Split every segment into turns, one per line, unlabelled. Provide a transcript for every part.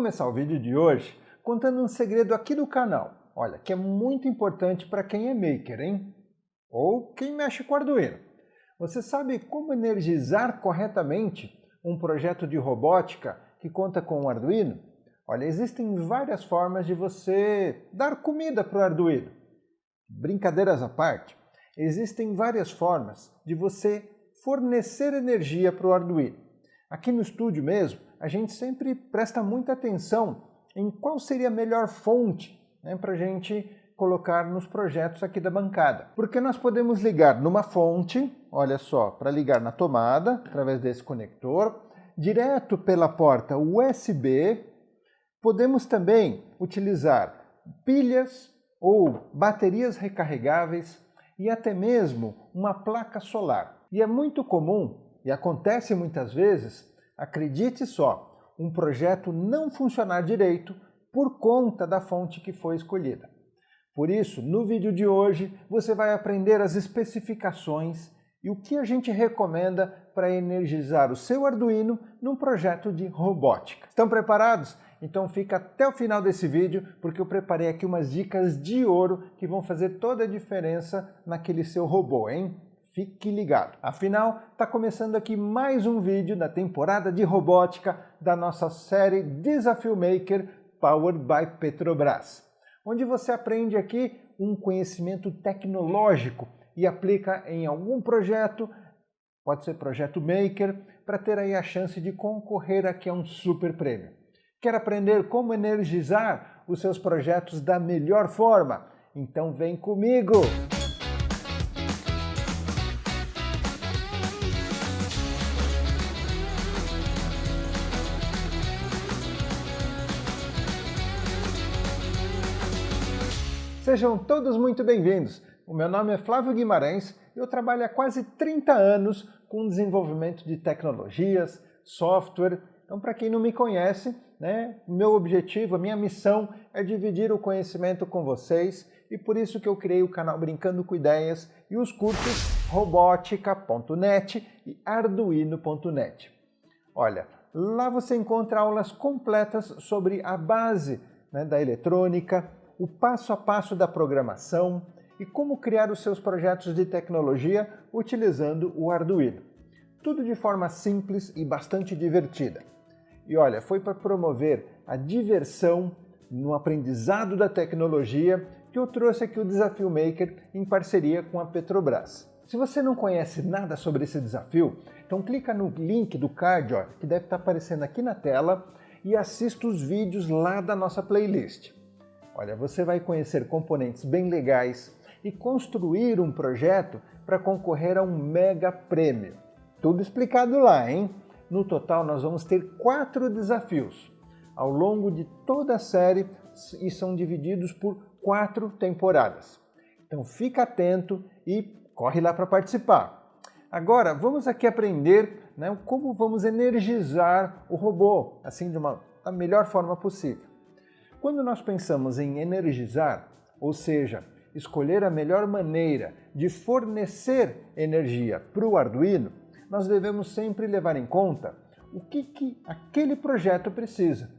começar o vídeo de hoje contando um segredo aqui do canal, olha, que é muito importante para quem é maker, hein? Ou quem mexe com Arduino. Você sabe como energizar corretamente um projeto de robótica que conta com o Arduino? Olha, existem várias formas de você dar comida para o Arduino. Brincadeiras à parte, existem várias formas de você fornecer energia para o Arduino. Aqui no estúdio mesmo, a gente sempre presta muita atenção em qual seria a melhor fonte, para a gente colocar nos projetos aqui da bancada. Porque nós podemos ligar numa fonte, olha só, para ligar na tomada, através desse conector, direto pela porta USB. Podemos também utilizar pilhas ou baterias recarregáveis e até mesmo uma placa solar. E é muito comum, e acontece muitas vezes, acredite só, um projeto não funcionar direito por conta da fonte que foi escolhida. Por isso, no vídeo de hoje, você vai aprender as especificações e o que a gente recomenda para energizar o seu Arduino num projeto de robótica. Estão preparados? Então fica até o final desse vídeo, porque eu preparei aqui umas dicas de ouro que vão fazer toda a diferença naquele seu robô, hein? Fique ligado. Afinal, está começando aqui mais um vídeo da temporada de robótica da nossa série Desafio Maker Powered by Petrobras, onde você aprende aqui um conhecimento tecnológico e aplica em algum projeto, pode ser projeto maker, para ter aí a chance de concorrer aqui a um super prêmio. Quer aprender como energizar os seus projetos da melhor forma? Então vem comigo! Sejam todos muito bem-vindos. O meu nome é Flávio Guimarães e eu trabalho há quase 30 anos com desenvolvimento de tecnologias, software. Então, para quem não me conhece, o meu objetivo, a minha missão é dividir o conhecimento com vocês e por isso que eu criei o canal Brincando com Ideias e os cursos robotica.net e arduino.net. Olha, lá você encontra aulas completas sobre a base da eletrônica, o passo a passo da programação e como criar os seus projetos de tecnologia utilizando o Arduino. Tudo de forma simples e bastante divertida. E olha, foi para promover a diversão no aprendizado da tecnologia que eu trouxe aqui o Desafio Maker em parceria com a Petrobras. Se você não conhece nada sobre esse desafio, então clica no link do card, que deve estar aparecendo aqui na tela, e assista os vídeos lá da nossa playlist. Olha, você vai conhecer componentes bem legais e construir um projeto para concorrer a um mega prêmio. Tudo explicado lá, hein? No total, nós vamos ter 4 desafios ao longo de toda a série e são divididos por 4 temporadas. Então fica atento e corre lá para participar. Agora, vamos aqui aprender como vamos energizar o robô, assim da melhor forma possível. Quando nós pensamos em energizar, ou seja, escolher a melhor maneira de fornecer energia para o Arduino, nós devemos sempre levar em conta o que aquele projeto precisa.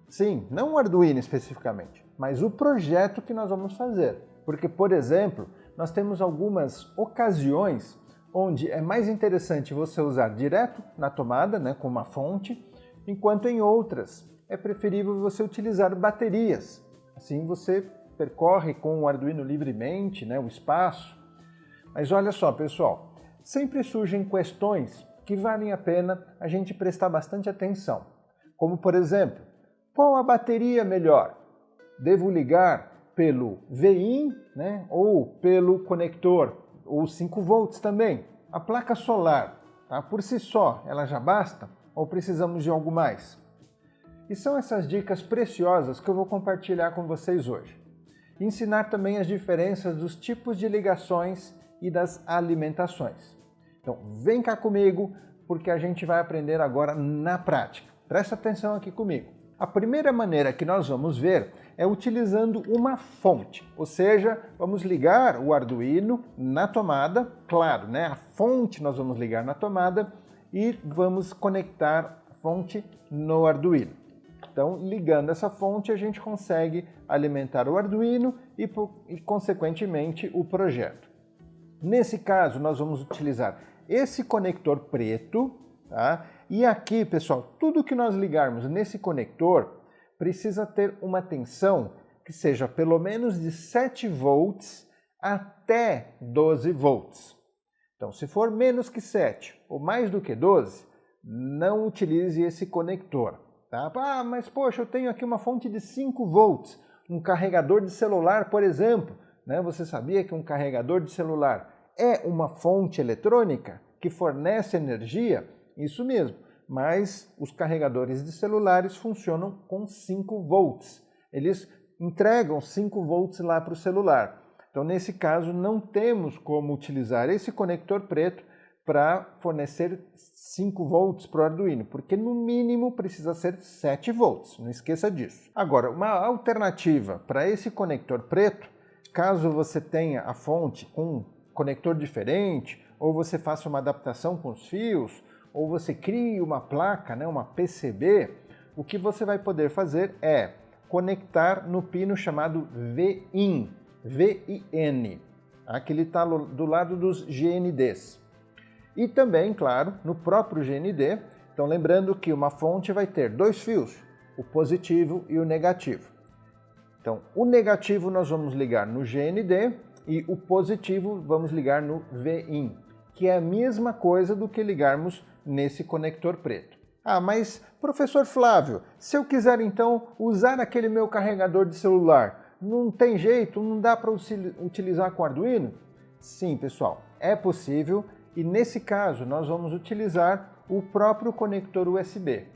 Sim, não o Arduino especificamente, mas o projeto que nós vamos fazer. Porque, por exemplo, nós temos algumas ocasiões onde é mais interessante você usar direto na tomada, com uma fonte, enquanto em outras é preferível você utilizar baterias. Assim você percorre com o Arduino livremente, o espaço. Mas olha só, pessoal, sempre surgem questões que valem a pena a gente prestar bastante atenção. Como, por exemplo, qual a bateria melhor? Devo ligar pelo VIN, ou pelo conector, ou 5 volts também? A placa solar, por si só, ela já basta? Ou precisamos de algo mais? E são essas dicas preciosas que eu vou compartilhar com vocês hoje. Ensinar também as diferenças dos tipos de ligações e das alimentações. Então vem cá comigo, porque a gente vai aprender agora na prática. Presta atenção aqui comigo. A primeira maneira que nós vamos ver é utilizando uma fonte, ou seja, vamos ligar o Arduino na tomada, claro, a fonte nós vamos ligar na tomada e vamos conectar a fonte no Arduino. Então, ligando essa fonte, a gente consegue alimentar o Arduino e consequentemente, o projeto. Nesse caso, nós vamos utilizar esse conector preto, tá? E aqui, pessoal, tudo que nós ligarmos nesse conector precisa ter uma tensão que seja pelo menos de 7 volts até 12 volts. Então, se for menos que 7 ou mais do que 12, não utilize esse conector. Tá? Ah, mas poxa, eu tenho aqui uma fonte de 5 volts, um carregador de celular, por exemplo. Né? Você sabia que um carregador de celular é uma fonte eletrônica que fornece energia? Isso mesmo, mas os carregadores de celulares funcionam com 5 volts. Eles entregam 5 volts lá para o celular. Então, nesse caso, não temos como utilizar esse conector preto para fornecer 5 volts para o Arduino, porque no mínimo precisa ser 7 volts, não esqueça disso. Agora, uma alternativa para esse conector preto, caso você tenha a fonte com um conector diferente, ou você faça uma adaptação com os fios, ou você crie uma placa, né, uma PCB, o que você vai poder fazer é conectar no pino chamado VIN, VIN, que ele está do lado dos GNDs. E também, claro, no próprio GND, então lembrando que uma fonte vai ter 2 fios, o positivo e o negativo. Então, o negativo nós vamos ligar no GND e o positivo vamos ligar no VIN, que é a mesma coisa do que ligarmos nesse conector preto. Ah, mas professor Flávio, se eu quiser então usar aquele meu carregador de celular, não tem jeito, não dá para utilizar com Arduino? Sim, pessoal, é possível e nesse caso nós vamos utilizar o próprio conector USB.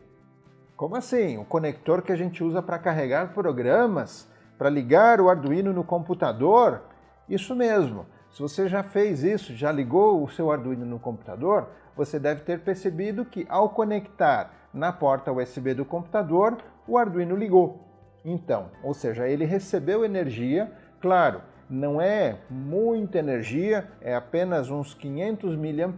Como assim? O conector que a gente usa para carregar programas, para ligar o Arduino no computador? Isso mesmo. Se você já fez isso, já ligou o seu Arduino no computador, você deve ter percebido que ao conectar na porta USB do computador, o Arduino ligou. Então, ou seja, ele recebeu energia, claro, não é muita energia, é apenas uns 500 mA,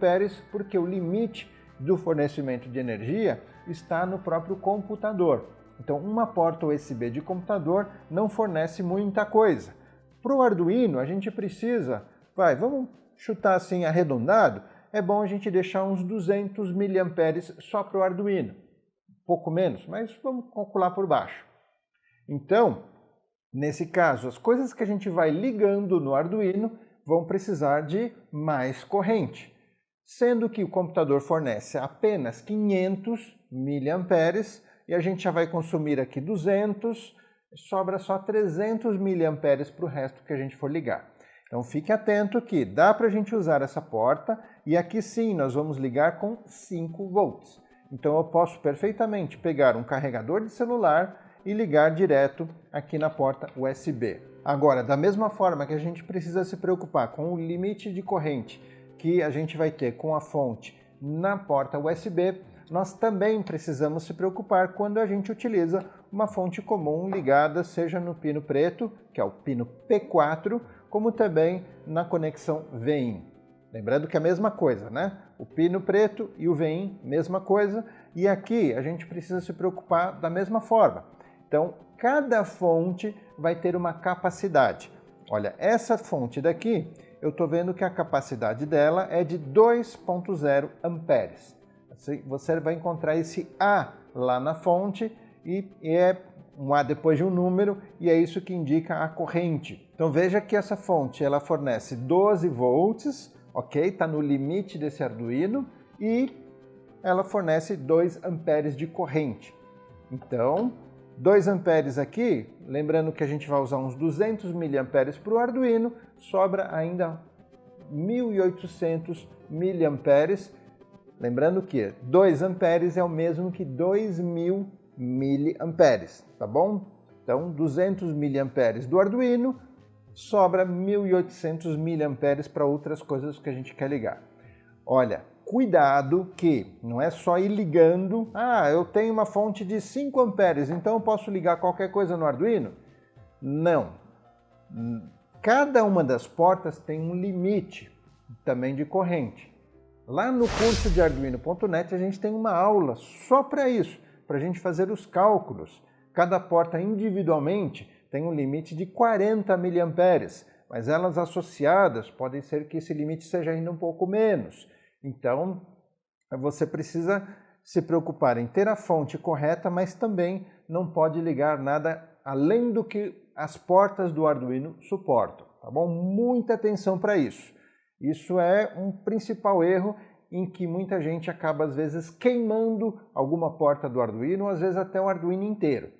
porque o limite do fornecimento de energia está no próprio computador. Então, uma porta USB de computador não fornece muita coisa. Para o Arduino, a gente precisa, vamos chutar assim arredondado, é bom a gente deixar uns 200 mA só para o Arduino. Um pouco menos, mas vamos calcular por baixo. Então, nesse caso, as coisas que a gente vai ligando no Arduino vão precisar de mais corrente. Sendo que o computador fornece apenas 500 mA e a gente já vai consumir aqui 200, sobra só 300 mA para o resto que a gente for ligar. Então fique atento que dá para a gente usar essa porta e aqui sim nós vamos ligar com 5 volts. Então eu posso perfeitamente pegar um carregador de celular e ligar direto aqui na porta USB. Agora, da mesma forma que a gente precisa se preocupar com o limite de corrente que a gente vai ter com a fonte na porta USB, nós também precisamos se preocupar quando a gente utiliza uma fonte comum ligada seja no pino preto, que é o pino P4, como também na conexão VIN. Lembrando que é a mesma coisa, né? O pino preto e o VIN, mesma coisa, e aqui a gente precisa se preocupar da mesma forma. Então, cada fonte vai ter uma capacidade. Olha, essa fonte daqui, eu estou vendo que a capacidade dela é de 2,0 amperes. Você vai encontrar esse A lá na fonte e é um A depois de um número e é isso que indica a corrente. Então veja que essa fonte ela fornece 12 volts, ok? Está no limite desse Arduino e ela fornece 2 amperes de corrente. Então, 2 amperes aqui, lembrando que a gente vai usar uns 200 mA para o Arduino, sobra ainda 1.800 mA. Lembrando que 2 amperes é o mesmo que 2.000 miliamperes, tá bom? Então, 200 miliamperes do Arduino, sobra 1.800 miliamperes para outras coisas que a gente quer ligar. Olha, cuidado que não é só ir ligando, eu tenho uma fonte de 5 amperes, então eu posso ligar qualquer coisa no Arduino? Não. Cada uma das portas tem um limite também de corrente. Lá no curso de Arduino.net a gente tem uma aula só para isso, para a gente fazer os cálculos Cada porta individualmente tem um limite de 40 mA, mas elas associadas podem ser que esse limite seja ainda um pouco menos. Então, você precisa se preocupar em ter a fonte correta, mas também não pode ligar nada além do que as portas do Arduino suportam, tá bom? Muita atenção para isso. Isso é um principal erro em que muita gente acaba, às vezes, queimando alguma porta do Arduino, ou às vezes até o Arduino inteiro.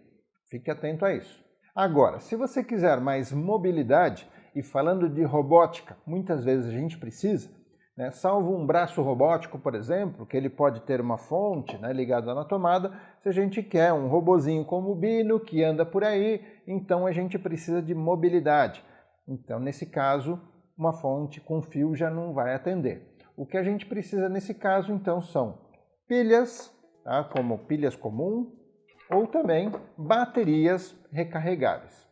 Fique atento a isso. Agora, se você quiser mais mobilidade, e falando de robótica, muitas vezes a gente precisa, né, salvo um braço robótico, por exemplo, que ele pode ter uma fonte, né, ligada na tomada, se a gente quer um robozinho como o Bino, que anda por aí, então a gente precisa de mobilidade. Então, nesse caso, uma fonte com fio já não vai atender. O que a gente precisa nesse caso, então, são pilhas, tá, como pilhas comum, ou também baterias recarregáveis.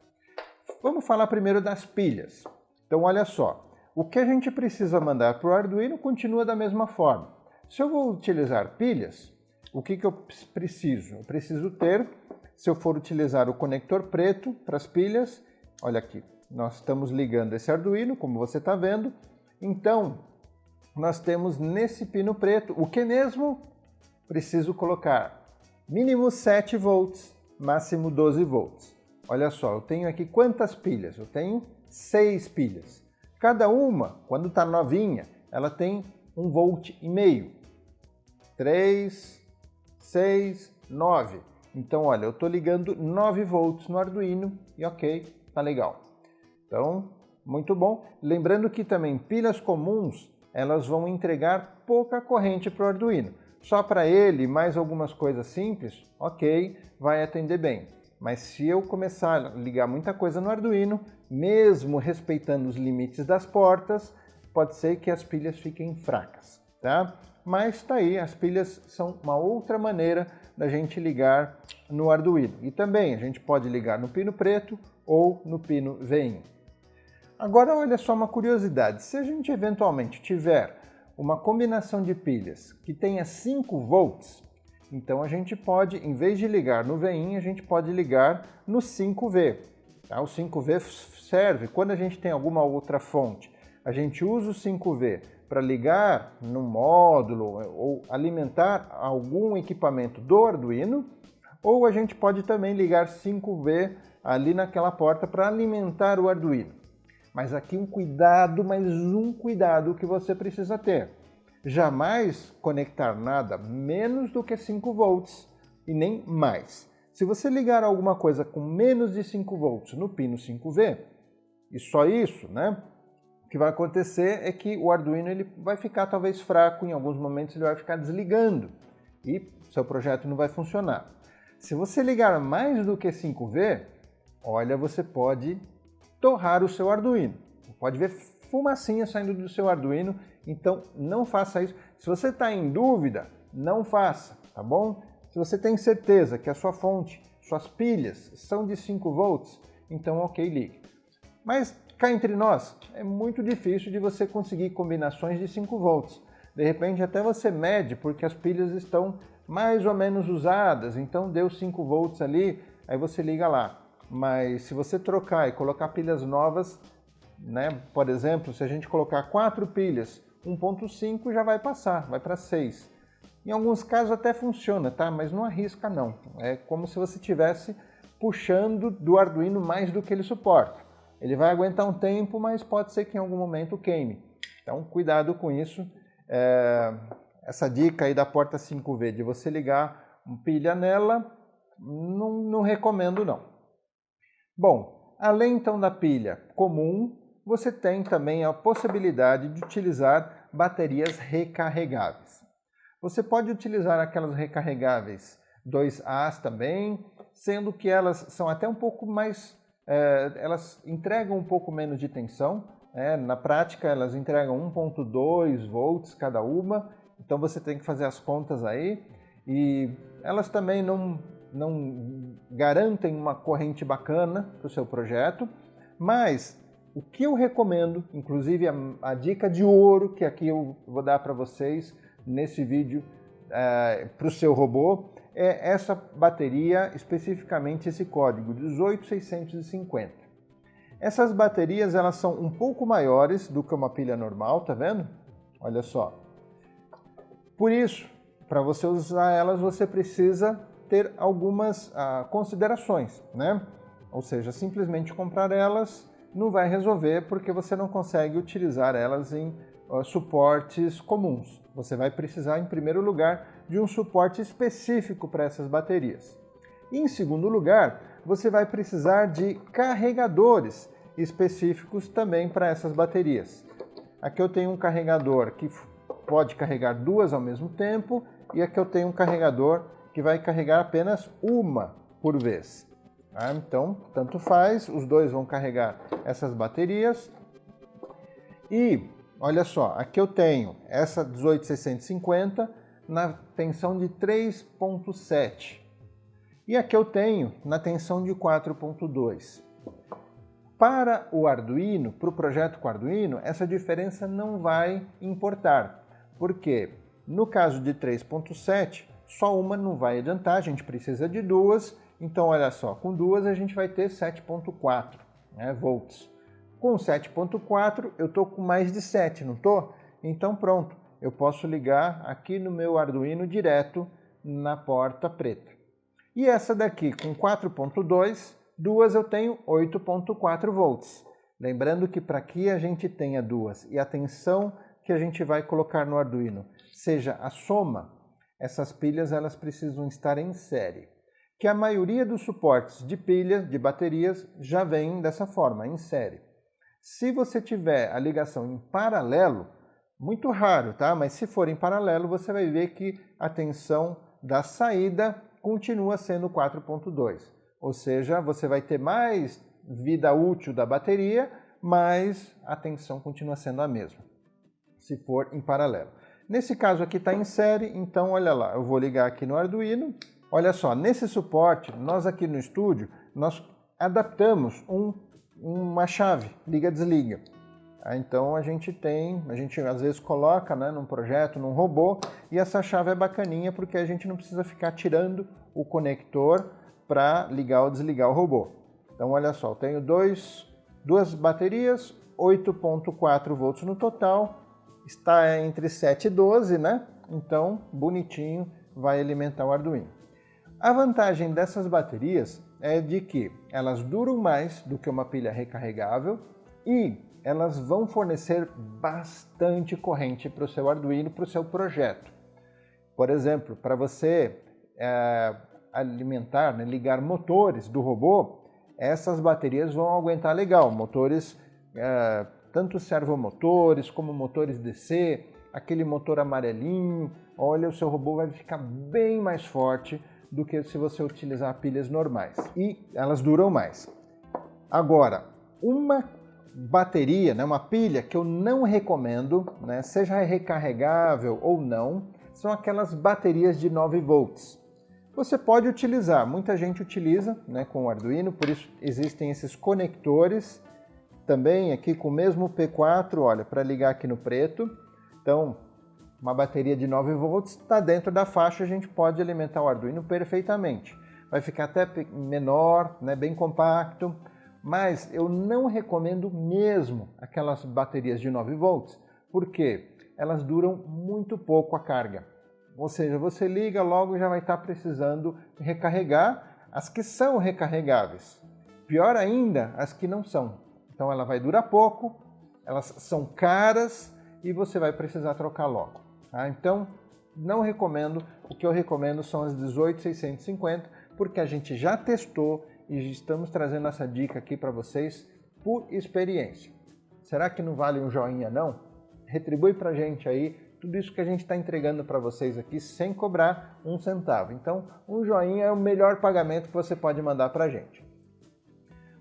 Vamos falar primeiro das pilhas. Então, olha só, o que a gente precisa mandar para o Arduino continua da mesma forma. Se eu vou utilizar pilhas, o que eu preciso? Eu preciso ter, se eu for utilizar o conector preto para as pilhas, olha aqui, nós estamos ligando esse Arduino, como você está vendo, então nós temos nesse pino preto, o que mesmo? Preciso colocar mínimo 7 volts, máximo 12 volts. Olha só, eu tenho aqui quantas pilhas? Eu tenho 6 pilhas. Cada uma, quando está novinha, ela tem 1,5 volt. 3, 6, 9. Então, olha, eu estou ligando 9 volts no Arduino e ok, tá legal. Então, muito bom. Lembrando que também pilhas comuns, elas vão entregar pouca corrente para o Arduino. Só para ele, mais algumas coisas simples, ok, vai atender bem. Mas se eu começar a ligar muita coisa no Arduino, mesmo respeitando os limites das portas, pode ser que as pilhas fiquem fracas, tá? Mas tá aí, as pilhas são uma outra maneira da gente ligar no Arduino. E também a gente pode ligar no pino preto ou no pino veinho. Agora olha só uma curiosidade, se a gente eventualmente tiver uma combinação de pilhas que tenha 5 volts, então a gente pode, em vez de ligar no veinho, a gente pode ligar no 5V. Tá? O 5V serve quando a gente tem alguma outra fonte. A gente usa o 5V para ligar no módulo ou alimentar algum equipamento do Arduino, ou a gente pode também ligar 5V ali naquela porta para alimentar o Arduino. Mas aqui um cuidado, mais um cuidado que você precisa ter. Jamais conectar nada menos do que 5 volts e nem mais. Se você ligar alguma coisa com menos de 5 volts no pino 5V, e só isso, né? O que vai acontecer é que o Arduino ele vai ficar talvez fraco, em alguns momentos ele vai ficar desligando e seu projeto não vai funcionar. Se você ligar mais do que 5V, olha, você pode torrar o seu Arduino. Pode ver fumacinha saindo do seu Arduino, então não faça isso. Se você está em dúvida, não faça, tá bom? Se você tem certeza que a sua fonte, suas pilhas são de 5 volts, então ok, ligue. Mas cá entre nós, é muito difícil de você conseguir combinações de 5 volts. De repente até você mede porque as pilhas estão mais ou menos usadas, então deu 5 volts ali, aí você liga lá. Mas se você trocar e colocar pilhas novas, né, por exemplo, se a gente colocar 4 pilhas, 1.5 já vai passar, vai para 6. Em alguns casos até funciona, tá? Mas não arrisca não. É como se você estivesse puxando do Arduino mais do que ele suporta. Ele vai aguentar um tempo, mas pode ser que em algum momento queime. Então cuidado com isso. Essa dica aí da porta 5V, de você ligar uma pilha nela, não recomendo não. Bom, além então da pilha comum, você tem também a possibilidade de utilizar baterias recarregáveis. Você pode utilizar aquelas recarregáveis 2As também, sendo que elas são até um pouco mais, elas entregam um pouco menos de tensão, na prática elas entregam 1.2 volts cada uma, então você tem que fazer as contas aí, e elas também não garantem uma corrente bacana para o seu projeto, mas o que eu recomendo, inclusive a dica de ouro que aqui eu vou dar para vocês nesse vídeo para o seu robô, é essa bateria, especificamente esse código 18650. Essas baterias elas são um pouco maiores do que uma pilha normal, tá vendo? Olha só. Por isso, para você usar elas, você precisa ter algumas considerações, né? Ou seja, simplesmente comprar elas não vai resolver porque você não consegue utilizar elas em suportes comuns. Você vai precisar, em primeiro lugar, de um suporte específico para essas baterias. E, em segundo lugar, você vai precisar de carregadores específicos também para essas baterias. Aqui eu tenho um carregador que pode carregar duas ao mesmo tempo e aqui eu tenho um carregador que vai carregar apenas uma por vez. Então, tanto faz, os dois vão carregar essas baterias. E, olha só, aqui eu tenho essa 18650 na tensão de 3.7 e aqui eu tenho na tensão de 4.2. Para o Arduino, para o projeto com Arduino, essa diferença não vai importar, porque no caso de 3.7, só uma não vai adiantar, a gente precisa de duas, então olha só, com duas a gente vai ter 7.4 volts. Com 7.4 eu estou com mais de 7, não estou? Então pronto, eu posso ligar aqui no meu Arduino direto na porta preta. E essa daqui com 4.2, duas eu tenho 8.4 volts. Lembrando que para que a gente tenha duas e a tensão que a gente vai colocar no Arduino seja a soma, essas pilhas elas precisam estar em série. Que a maioria dos suportes de pilhas, de baterias, já vem dessa forma, em série. Se você tiver a ligação em paralelo, muito raro, tá? Mas se for em paralelo, você vai ver que a tensão da saída continua sendo 4.2. Ou seja, você vai ter mais vida útil da bateria, mas a tensão continua sendo a mesma, se for em paralelo. Nesse caso aqui está em série, então olha lá, eu vou ligar aqui no Arduino. Olha só, nesse suporte, nós aqui no estúdio, nós adaptamos uma chave, liga-desliga. Então a gente às vezes coloca num projeto, num robô, e essa chave é bacaninha porque a gente não precisa ficar tirando o conector para ligar ou desligar o robô. Então olha só, eu tenho duas baterias, 8.4 volts no total, está entre 7 e 12, né? Então, bonitinho, vai alimentar o Arduino. A vantagem dessas baterias é de que elas duram mais do que uma pilha recarregável e elas vão fornecer bastante corrente para o seu Arduino, para o seu projeto. Por exemplo, para você alimentar, ligar motores do robô, essas baterias vão aguentar legal, motores, tanto servomotores como motores DC, aquele motor amarelinho, olha, o seu robô vai ficar bem mais forte do que se você utilizar pilhas normais. E elas duram mais. Agora, uma bateria, uma pilha que eu não recomendo, seja recarregável ou não, são aquelas baterias de 9 volts. Você pode utilizar, muita gente utiliza com o Arduino, por isso existem esses conectores, também aqui com o mesmo P4, olha, para ligar aqui no preto. Então, uma bateria de 9 volts está dentro da faixa, a gente pode alimentar o Arduino perfeitamente. Vai ficar até menor, bem compacto, mas eu não recomendo mesmo aquelas baterias de 9 volts, porque elas duram muito pouco a carga. Ou seja, você liga, logo já vai estar precisando recarregar as que são recarregáveis. Pior ainda, as que não são. Então ela vai durar pouco, elas são caras e você vai precisar trocar logo. Então, não recomendo. O que eu recomendo são as 18650, porque a gente já testou e estamos trazendo essa dica aqui para vocês por experiência. Será que não vale um joinha não? Retribui para a gente aí tudo isso que a gente está entregando para vocês aqui sem cobrar um centavo. Então, um joinha é o melhor pagamento que você pode mandar para a gente.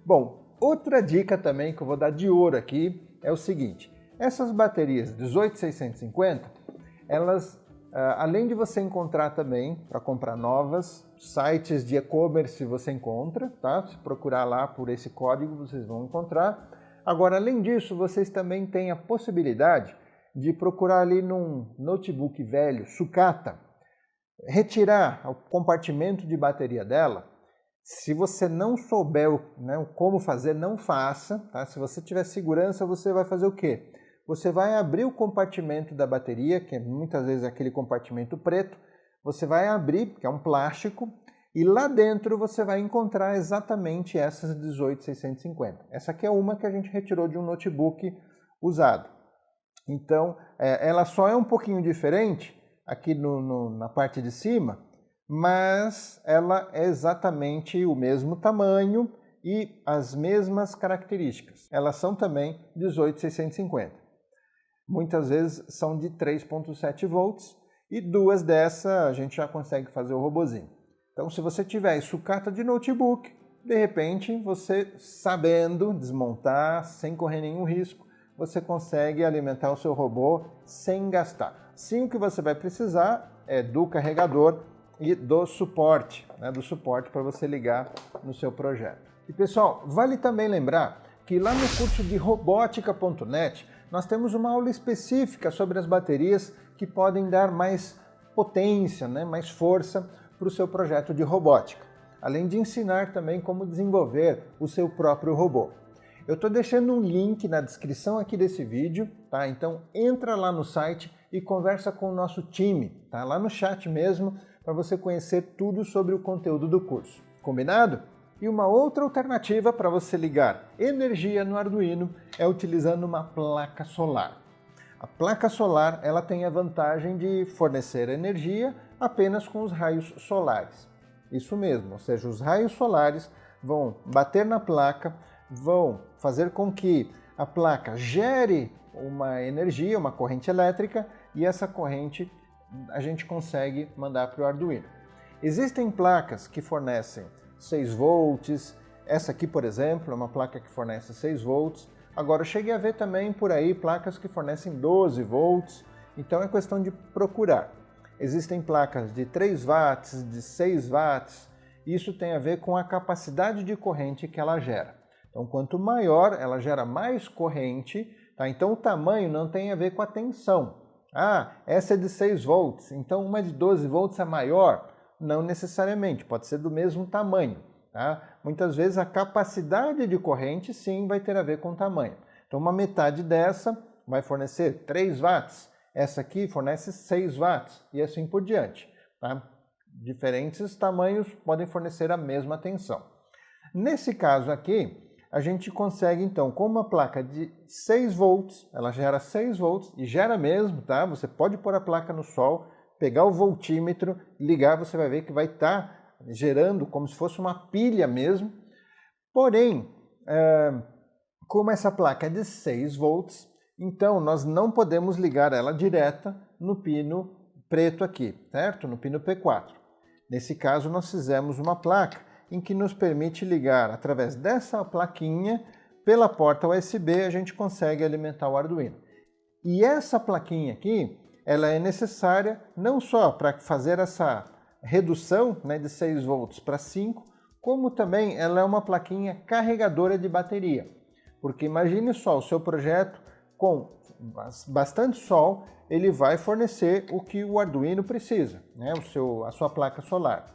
Bom, outra dica também que eu vou dar de ouro aqui é o seguinte. Essas baterias 18650, elas, além de você encontrar também, para comprar novas, sites de e-commerce você encontra, tá? Se procurar lá por esse código, vocês vão encontrar. Agora, além disso, vocês também têm a possibilidade de procurar ali num notebook velho, sucata. retirar o compartimento de bateria dela, se você não souber como fazer, não faça. Tá? Se você tiver segurança, você vai fazer o quê? Você vai abrir o compartimento da bateria, que muitas vezes é aquele compartimento preto, você vai abrir, que é um plástico, e lá dentro você vai encontrar exatamente essas 18650. Essa aqui é uma que a gente retirou de um notebook usado. Então, ela só é um pouquinho diferente aqui na parte de cima, mas ela é exatamente o mesmo tamanho e as mesmas características. Elas são também 18650. Muitas vezes são de 3.7 volts e duas dessas a gente já consegue fazer o robozinho. Então, se você tiver sucata de notebook, de repente, você sabendo desmontar, sem correr nenhum risco, você consegue alimentar o seu robô sem gastar. Sim, o que você vai precisar é do carregador e do suporte para você ligar no seu projeto. E pessoal, vale também lembrar que lá no curso de robótica.net nós temos uma aula específica sobre as baterias que podem dar mais potência, mais força para o seu projeto de robótica, além de ensinar também como desenvolver o seu próprio robô. Eu estou deixando um link na descrição aqui desse vídeo, tá? Então entra lá no site e conversa com o nosso time, tá? Lá no chat mesmo, para você conhecer tudo sobre o conteúdo do curso. Combinado? E uma outra alternativa para você ligar energia no Arduino é utilizando uma placa solar. A placa solar ela tem a vantagem de fornecer energia apenas com os raios solares. Isso mesmo, ou seja, os raios solares vão bater na placa, vão fazer com que a placa gere uma energia, uma corrente elétrica, e essa corrente a gente consegue mandar para o Arduino. Existem placas que fornecem 6 volts, essa aqui, por exemplo, é uma placa que fornece 6 volts. Agora, eu cheguei a ver também por aí placas que fornecem 12 volts, então é questão de procurar. Existem placas de 3 watts, de 6 watts, isso tem a ver com a capacidade de corrente que ela gera. Então, quanto maior, ela gera mais corrente, tá? Então o tamanho não tem a ver com a tensão. Ah, essa é de 6 volts, então uma de 12 volts é maior? Não necessariamente, pode ser do mesmo tamanho. Tá? Muitas vezes a capacidade de corrente sim vai ter a ver com o tamanho. Então uma metade dessa vai fornecer 3 watts, essa aqui fornece 6 watts e assim por diante. Tá? Diferentes tamanhos podem fornecer a mesma tensão. Nesse caso aqui, a gente consegue então, com uma placa de 6 volts, ela gera 6 volts e gera mesmo, tá? Você pode pôr a placa no sol, pegar o voltímetro, ligar, você vai ver que vai estar gerando como se fosse uma pilha mesmo. Porém, como essa placa é de 6 volts, então nós não podemos ligar ela direta no pino preto aqui, certo? No pino P4. Nesse caso, nós fizemos uma placa em que nos permite ligar através dessa plaquinha, pela porta USB, a gente consegue alimentar o Arduino. E essa plaquinha aqui, ela é necessária não só para fazer essa redução de 6 volts para 5, como também ela é uma plaquinha carregadora de bateria. Porque imagine só, o seu projeto com bastante sol, ele vai fornecer o que o Arduino precisa, a sua placa solar.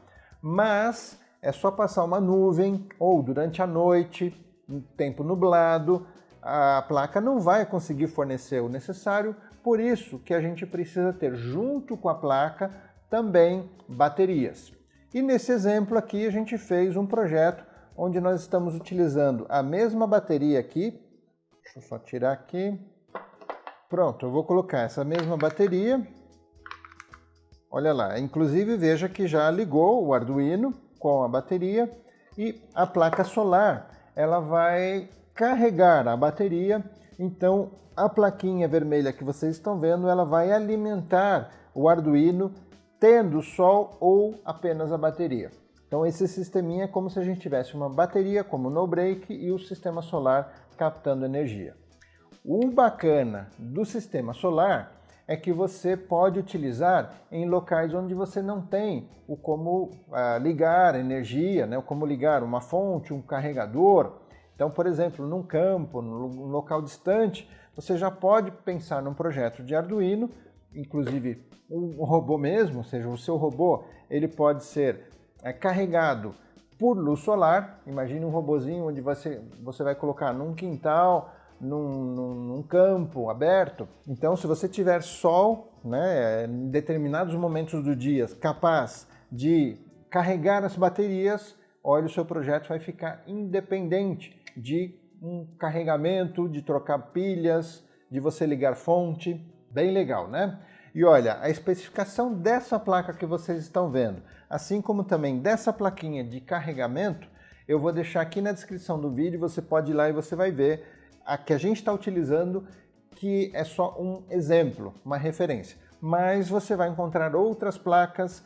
Mas é só passar uma nuvem ou durante a noite, em tempo nublado, a placa não vai conseguir fornecer o necessário, por isso que a gente precisa ter junto com a placa também baterias. E nesse exemplo aqui a gente fez um projeto onde nós estamos utilizando a mesma bateria aqui. Deixa eu só tirar aqui. Pronto, eu vou colocar essa mesma bateria. Olha lá, inclusive veja que já ligou o Arduino com a bateria e a placa solar, ela vai carregar a bateria, então a plaquinha vermelha que vocês estão vendo, ela vai alimentar o Arduino tendo sol ou apenas a bateria. Então esse sisteminha é como se a gente tivesse uma bateria como no break e o sistema solar captando energia. O bacana do sistema solar é que você pode utilizar em locais onde você não tem o como ligar energia, o como ligar uma fonte, um carregador. Então, por exemplo, num campo, num local distante, você já pode pensar num projeto de Arduino inclusive um robô mesmo, ou seja, o seu robô, ele pode ser carregado por luz solar. Imagine um robozinho onde você vai colocar num quintal, num campo aberto. Então, se você tiver sol, né, em determinados momentos do dia, capaz de carregar as baterias, olha, o seu projeto vai ficar independente de um carregamento, de trocar pilhas, de você ligar fonte. Bem legal, né? E olha, a especificação dessa placa que vocês estão vendo, assim como também dessa plaquinha de carregamento, eu vou deixar aqui na descrição do vídeo, você pode ir lá e você vai ver a que a gente está utilizando, que é só um exemplo, uma referência. Mas você vai encontrar outras placas,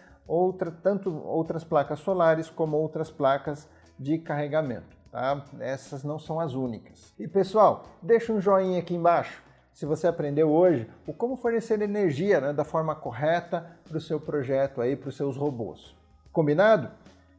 tanto outras placas solares como outras placas de carregamento, tá? Essas não são as únicas. E pessoal, deixa um joinha aqui embaixo se você aprendeu hoje o como fornecer energia, né, da forma correta para o seu projeto aí, para os seus robôs. Combinado?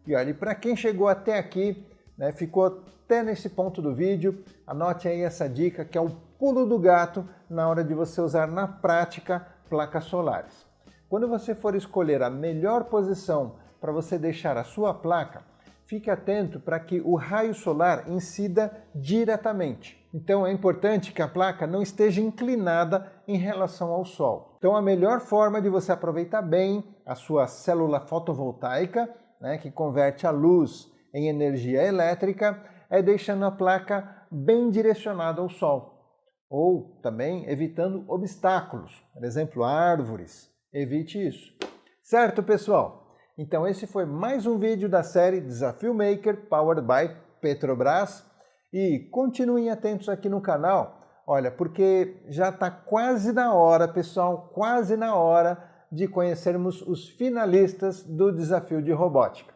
E olha, para quem chegou até aqui, né, ficou até nesse ponto do vídeo, anote aí essa dica que é o pulo do gato na hora de você usar na prática placas solares. Quando você for escolher a melhor posição para você deixar a sua placa, fique atento para que o raio solar incida diretamente. Então é importante que a placa não esteja inclinada em relação ao sol. Então a melhor forma de você aproveitar bem a sua célula fotovoltaica, né, que converte a luz em energia elétrica, é deixando a placa bem direcionada ao sol. Ou também evitando obstáculos, por exemplo, árvores. Evite isso. Certo, pessoal? Então esse foi mais um vídeo da série Desafio Maker Powered by Petrobras. E continuem atentos aqui no canal, olha, porque já está quase na hora, pessoal, quase na hora de conhecermos os finalistas do Desafio de Robótica.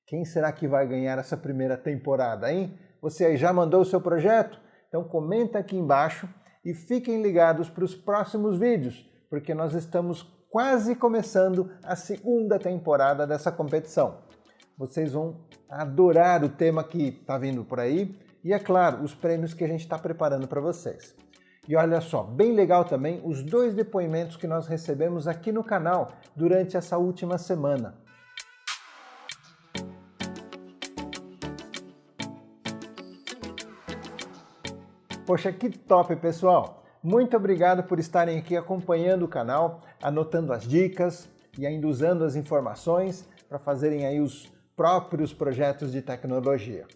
Quem será que vai ganhar essa primeira temporada, hein? Você aí já mandou o seu projeto? Então comenta aqui embaixo e fiquem ligados para os próximos vídeos, porque nós estamos quase começando a segunda temporada dessa competição. Vocês vão adorar o tema que está vindo por aí e, é claro, os prêmios que a gente está preparando para vocês. E olha só, bem legal também os 2 depoimentos que nós recebemos aqui no canal durante essa última semana. Poxa, que top, pessoal! Muito obrigado por estarem aqui acompanhando o canal, anotando as dicas e ainda usando as informações para fazerem aí os próprios projetos de tecnologia.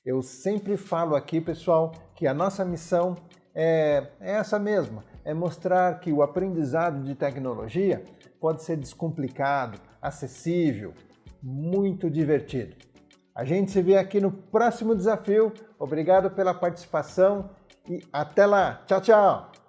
Eu sempre falo aqui, pessoal, que a nossa missão é essa mesma, é mostrar que o aprendizado de tecnologia pode ser descomplicado, acessível, muito divertido. A gente se vê aqui no próximo desafio. Obrigado pela participação e até lá. Tchau, tchau!